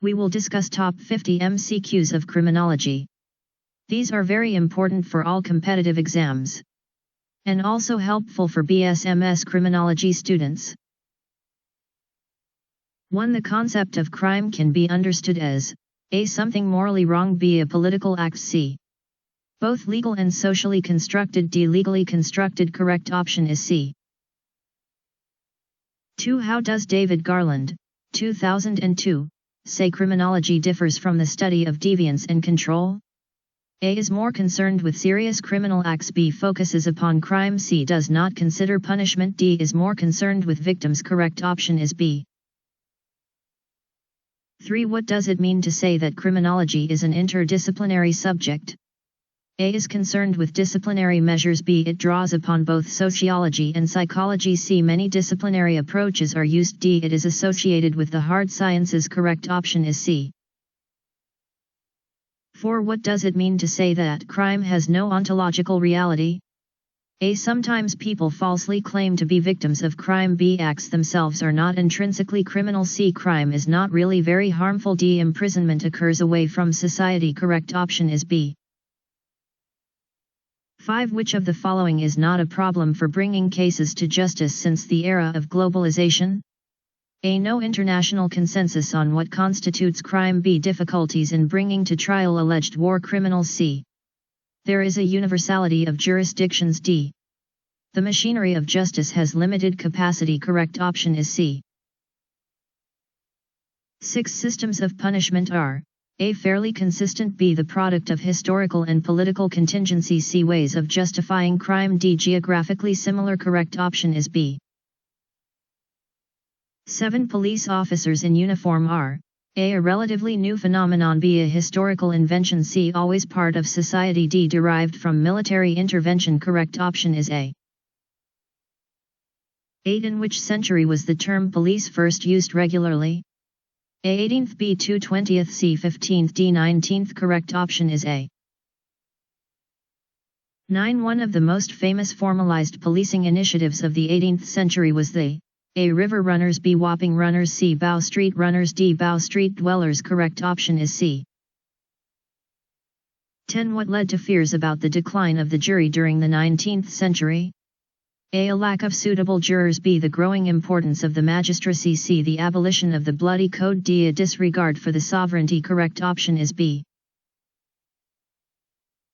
We will discuss top 50 MCQs of criminology. These are very important for all competitive exams, and also helpful for BS MS Criminology students. 1. The concept of crime can be understood as A. Something morally wrong, B. A political act, C. Both legal and socially constructed, D. Legally constructed. Correct option is C. 2. How does David Garland, 2002, say criminology differs from the study of deviance and control? A. Is more concerned with serious criminal acts, B. Focuses upon crime, C. Does not consider punishment, D. Is more concerned with victims. Correct option is B. 3. What does it mean to say that criminology is an interdisciplinary subject? A. Is concerned with disciplinary measures, B. It draws upon both sociology and psychology, C. Many disciplinary approaches are used, D. It is associated with the hard sciences. Correct option is C. 4. What does it mean to say that crime has no ontological reality? A. Sometimes people falsely claim to be victims of crime, B. Acts themselves are not intrinsically criminal, C. Crime is not really very harmful, D. Imprisonment occurs away from society. Correct option is B. 5. Which of the following is not a problem for bringing cases to justice since the era of globalization? A. No international consensus on what constitutes crime, B. Difficulties in bringing to trial alleged war criminals, C. There is a universality of jurisdictions, D. The machinery of justice has limited capacity. Correct option is C. 6. Systems of punishment are A. Fairly consistent, B. The product of historical and political contingency, C. Ways of justifying crime, D. Geographically similar. Correct option is B. 7. Police officers in uniform are A. A relatively new phenomenon, B. A historical invention, C. Always part of society, D. Derived from military intervention. Correct option is A. 8. In which century was the term police first used regularly? A. 18th, B. 20th, C. 15th, D. 19th. Correct option is A. 9. One of the most famous formalized policing initiatives of the 18th century was the A. River runners, B. Wapping runners, C. Bow Street runners, D. Bow Street dwellers. Correct option is C. 10. What led to fears about the decline of the jury during the 19th century? A. A lack of suitable jurors, B. The growing importance of the magistracy, C. The abolition of the bloody code, D. A disregard for the sovereignty. Correct option is B.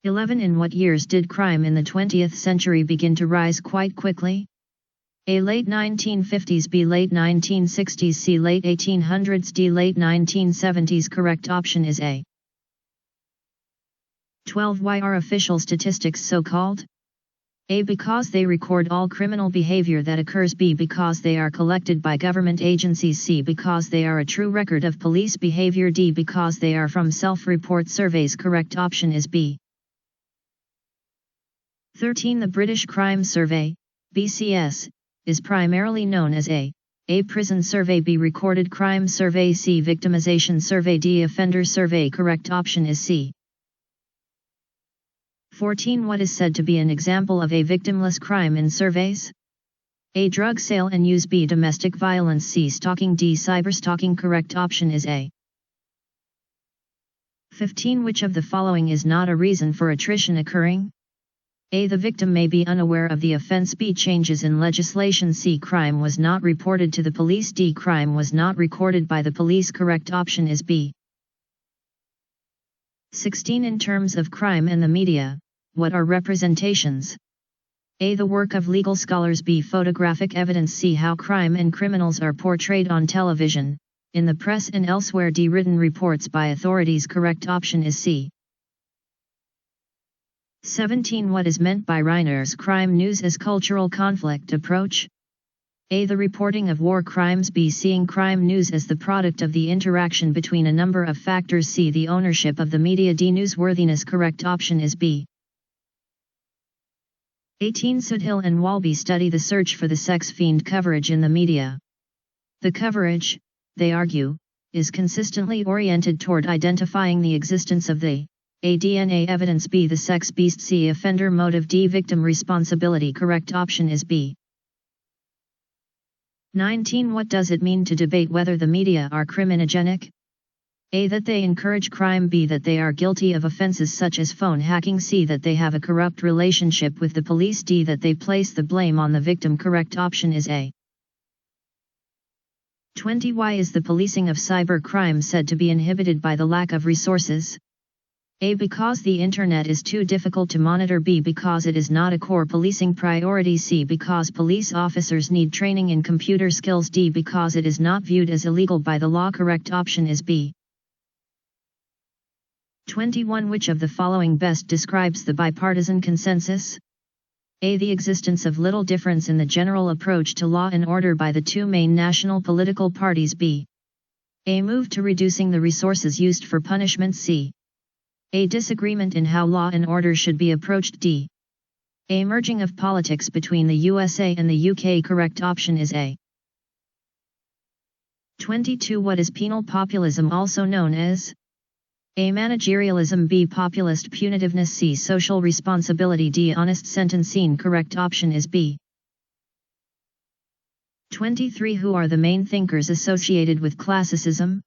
11. In what years did crime in the 20th century begin to rise quite quickly? A. Late 1950s, B. Late 1960s, C. Late 1800s, D. Late 1970s. Correct option is A. 12. Why are official statistics so called? A. Because they record all criminal behavior that occurs, B. Because they are collected by government agencies, C. Because they are a true record of police behavior, D. Because they are from self-report surveys. Correct option is B. 13. The British Crime Survey, BCS, is primarily known as A. Prison Survey, B. Recorded Crime Survey, C. Victimization Survey, D. Offender Survey. Correct option is C. 14. What is said to be an example of a victimless crime in surveys? A. Drug sale and use, B. Domestic violence, C. Stalking, D. Cyberstalking. Correct option is A. 15. Which of the following is not a reason for attrition occurring? A. The victim may be unaware of the offense, B. Changes in legislation, C. Crime was not reported to the police, D. Crime was not recorded by the police. Correct option is B. 16. In terms of crime and the media, what are representations? A. The work of legal scholars, B. Photographic evidence, C. How crime and criminals are portrayed on television, in the press and elsewhere, D. Written reports by authorities. Correct option is C. 17. What is meant by Reiner's crime news as cultural conflict approach? A. The reporting of war crimes, B. Seeing crime news as the product of the interaction between a number of factors, C. The ownership of the media, D. Newsworthiness. Correct option is B. 18. Soothill and Walby study the search for the sex fiend coverage in the media. The coverage, they argue, is consistently oriented toward identifying the existence of the A. DNA evidence, B. The sex beast, C. Offender motive, D. Victim responsibility. Correct option is B. 19. What does it mean to debate whether the media are criminogenic? A. That they encourage crime. B. That they are guilty of offenses such as phone hacking. C. That they have a corrupt relationship with the police. D. That they place the blame on the victim. Correct option is A. 20. Why is the policing of cyber crime said to be inhibited by the lack of resources? A. Because the internet is too difficult to monitor. B. Because it is not a core policing priority. C. Because police officers need training in computer skills. D. Because it is not viewed as illegal by the law. Correct option is B. 21. Which of the following best describes the bipartisan consensus? A. The existence of little difference in the general approach to law and order by the two main national political parties. B. A move to reducing the resources used for punishment. C. A disagreement in how law and order should be approached. D. A merging of politics between the USA and the UK. Correct option is A. 22. What is penal populism also known as? A. Managerialism. B. Populist punitiveness. C. Social responsibility. D. Honest sentencing. Correct option is B. 23. Who are the main thinkers associated with classicism?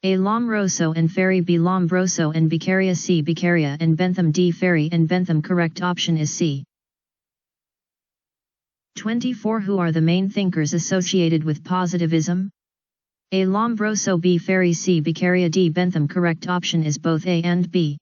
A. Lombroso and Ferry. B. Lombroso and Beccaria. C. Beccaria and Bentham. D. Ferry and Bentham. Correct option is C. 24. Who are the main thinkers associated with positivism? A. Lombroso. B. Ferry. C. Beccaria. D. Bentham. Correct option is both A and B.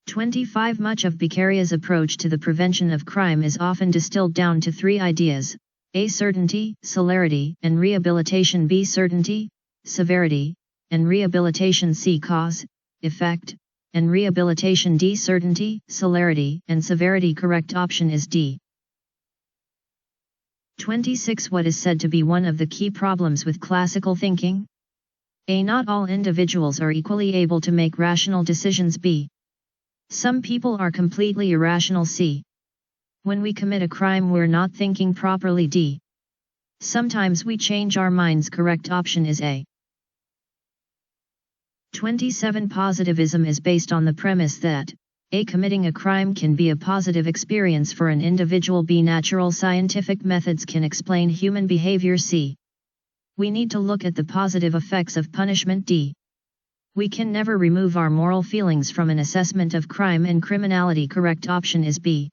25. Much of Beccaria's approach to the prevention of crime is often distilled down to three ideas: A. Certainty, celerity, and rehabilitation. B. Certainty, severity, and rehabilitation. C. Cause, effect, and rehabilitation. D. Certainty, celerity, and severity. Correct option is D. 26. What is said to be one of the key problems with classical thinking? A. Not all individuals are equally able to make rational decisions. B. Some people are completely irrational. C. When we commit a crime we're not thinking properly. D. Sometimes we change our minds. Correct option is A. 27. Positivism is based on the premise that A. Committing a crime can be a positive experience for an individual. B. Natural scientific methods can explain human behavior. C. We need to look at the positive effects of punishment. D. We can never remove our moral feelings from an assessment of crime and criminality. Correct option is B.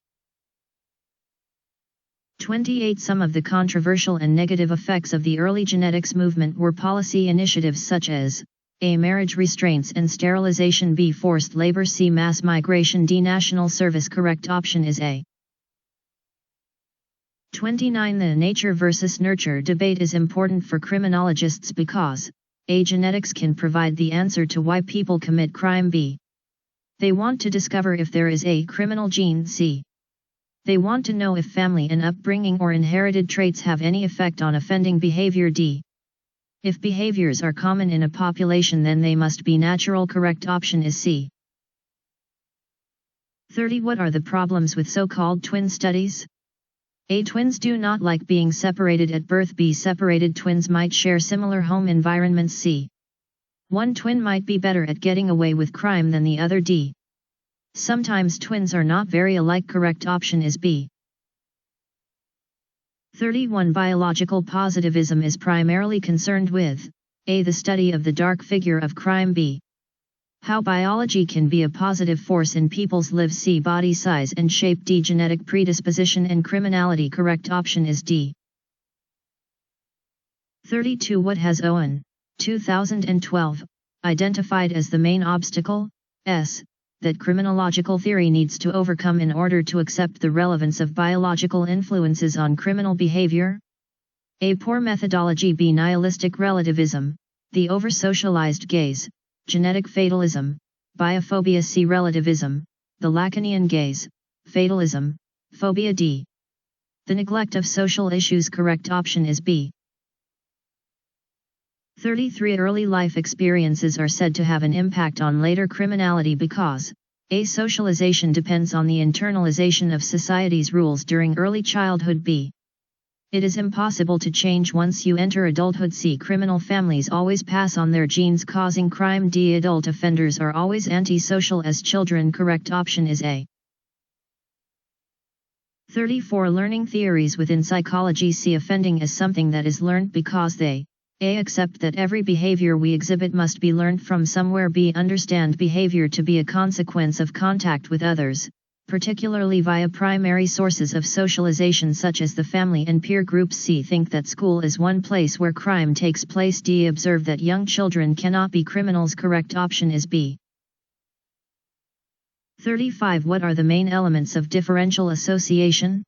28. Some of the controversial and negative effects of the early genetics movement were policy initiatives such as A. Marriage restraints and sterilization. B. Forced labor. C. Mass migration. D. National service. Correct option is A. 29. The nature versus nurture debate is important for criminologists because A. Genetics can provide the answer to why people commit crime. B. They want to discover if there is a criminal gene. C. They want to know if family and upbringing or inherited traits have any effect on offending behavior. D. If behaviors are common in a population then they must be natural. Correct option is C. 30. What are the problems with so-called twin studies? A. Twins do not like being separated at birth. B. Separated twins might share similar home environments. C. One twin might be better at getting away with crime than the other. D. Sometimes twins are not very alike. Correct option is B. 31. Biological positivism is primarily concerned with A. The study of the dark figure of crime. B. How biology can be a positive force in people's lives. C. Body size and shape. D. Genetic predisposition and criminality. Correct option is D. 32. What has Owen, 2012, identified as the main obstacle that criminological theory needs to overcome in order to accept the relevance of biological influences on criminal behavior? A. Poor methodology. B. Nihilistic relativism, the over-socialized gaze, genetic fatalism, biophobia. C. Relativism, the Lacanian gaze, fatalism, phobia. D. The neglect of social issues. Correct option is B. 33. Early life experiences are said to have an impact on later criminality because A. Socialization depends on the internalization of society's rules during early childhood. B. It is impossible to change once you enter adulthood. C. Criminal families always pass on their genes causing crime. D. Adult offenders are always antisocial as children. Correct option is A. 34. Learning theories within psychology see offending as something that is learned because they A. Accept that every behavior we exhibit must be learned from somewhere. B. Understand behavior to be a consequence of contact with others, particularly via primary sources of socialization such as the family and peer groups. C. Think that school is one place where crime takes place. D. Observe that young children cannot be criminals. Correct option is B. 35. What are the main elements of differential association?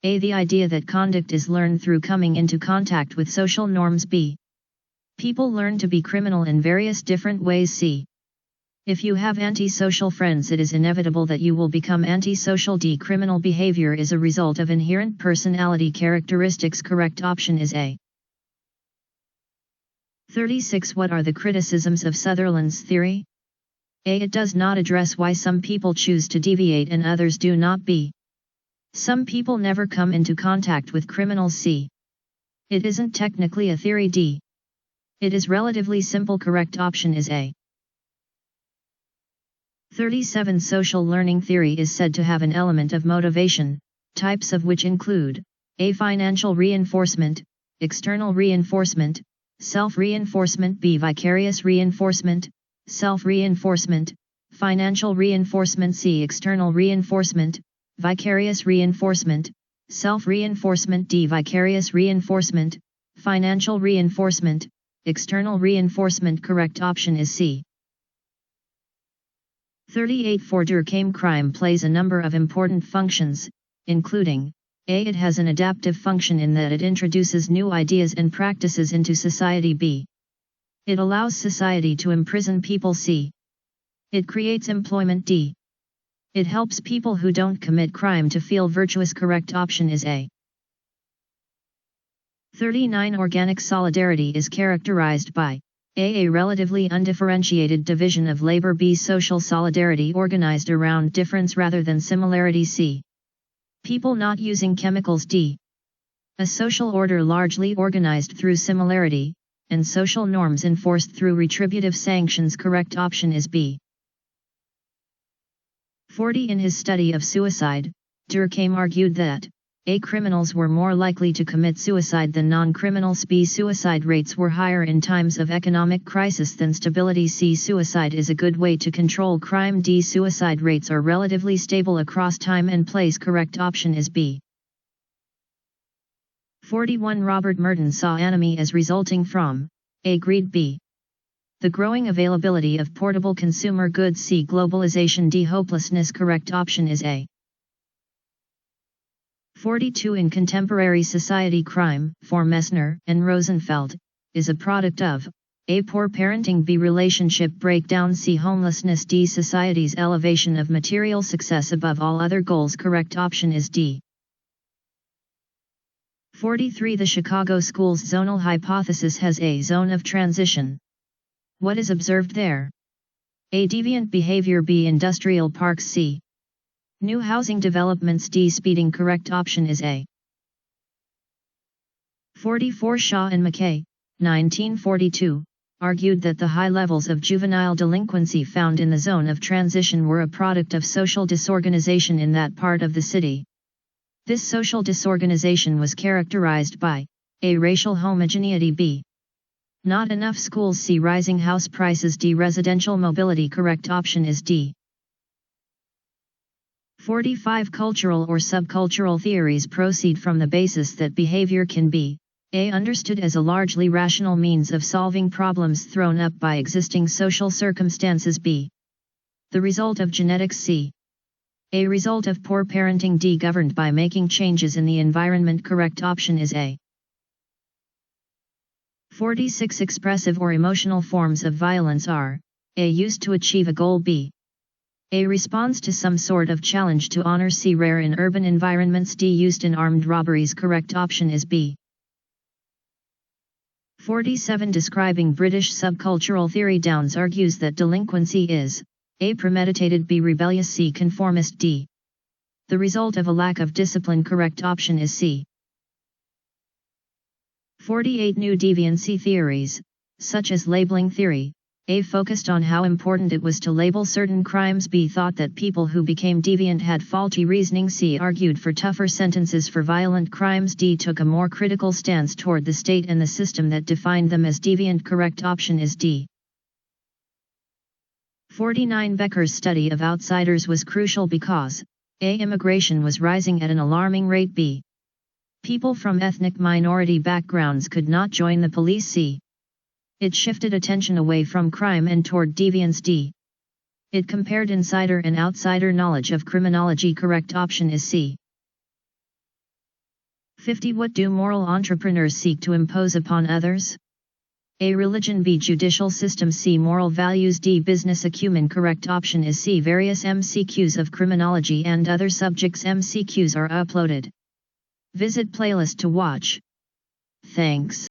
A. The idea that conduct is learned through coming into contact with social norms. B. People learn to be criminal in various different ways. C. If you have antisocial friends, it is inevitable that you will become antisocial. D. Criminal behavior is a result of inherent personality characteristics. Correct option is A. 36. What are the criticisms of Sutherland's theory? A. It does not address why some people choose to deviate and others do not. B. Some people never come into contact with criminals. C. It isn't technically a theory. D. It is relatively simple. Correct option is A. 37. Social learning theory is said to have an element of motivation, types of which include A. Financial reinforcement, external reinforcement, self-reinforcement. B. Vicarious reinforcement, self-reinforcement, financial reinforcement. C. External reinforcement, vicarious reinforcement, self-reinforcement. D. Vicarious reinforcement, financial reinforcement, external reinforcement. Correct option is C. 38. For Durkheim, crime plays a number of important functions, including A. It has an adaptive function in that it introduces new ideas and practices into society. B. It allows society to imprison people. C. It creates employment. D. It helps people who don't commit crime to feel virtuous. Correct option is A. 39. Organic solidarity is characterized by A. A relatively undifferentiated division of labor. B. Social solidarity organized around difference rather than similarity. C. People not using chemicals. D. A social order largely organized through similarity, and social norms enforced through retributive sanctions. Correct option is B. 40. In his study of suicide, Durkheim argued that A. Criminals were more likely to commit suicide than non-criminals. B. Suicide rates were higher in times of economic crisis than stability. C. Suicide is a good way to control crime. D. Suicide rates are relatively stable across time and place. Correct option is B. 41. Robert Merton saw anomie as resulting from A. Greed. B. The growing availability of portable consumer goods. C. Globalisation. D. Hopelessness. Correct option is A. 42. In contemporary society, crime, for Messner and Rosenfeld, is a product of A. Poor parenting. B. Relationship breakdown. C. Homelessness. D. Society's elevation of material success above all other goals. Correct option is D. 43. The Chicago Schools zonal hypothesis has a zone of transition. What is observed there? A. Deviant behavior. B. Industrial parks. C. New housing developments. D. Speeding. Correct option is A. 44. Shaw and McKay, 1942, argued that the high levels of juvenile delinquency found in the zone of transition were a product of social disorganization in that part of the city. This social disorganization was characterized by A. Racial homogeneity. B. Not enough schools. C. Rising house prices. D. Residential mobility. Correct option is D. 45. Cultural or subcultural theories proceed from the basis that behavior can be A. Understood as a largely rational means of solving problems thrown up by existing social circumstances. B. The result of genetics. C. A result of poor parenting. D. Governed by making changes in the environment. Correct option is A. 46. Expressive or emotional forms of violence are A. Used to achieve a goal. B. A. Responds to some sort of challenge to honor. C. Rare in urban environments. D. Used in armed robberies. Correct option is B. 47. Describing British subcultural theory, Downes argues that delinquency is A. Premeditated. B. Rebellious. C. Conformist. D. The result of a lack of discipline. Correct option is C. 48. New deviancy theories, such as labeling theory, A focused on how important it was to label certain crimes. B thought that people who became deviant had faulty reasoning. C argued for tougher sentences for violent crimes. D took a more critical stance toward the state and the system that defined them as deviant. Correct option is D. 49. Becker's study of outsiders was crucial because A. Immigration was rising at an alarming rate. B. People from ethnic minority backgrounds could not join the police. C. It shifted attention away from crime and toward deviance. D. It compared insider and outsider knowledge of criminology. Correct option is C. 50. What do moral entrepreneurs seek to impose upon others? A. Religion. B. Judicial system. C. Moral values. D. Business acumen. Correct option is C. Various MCQs of criminology and other subjects MCQs are uploaded. Visit playlist to watch. Thanks.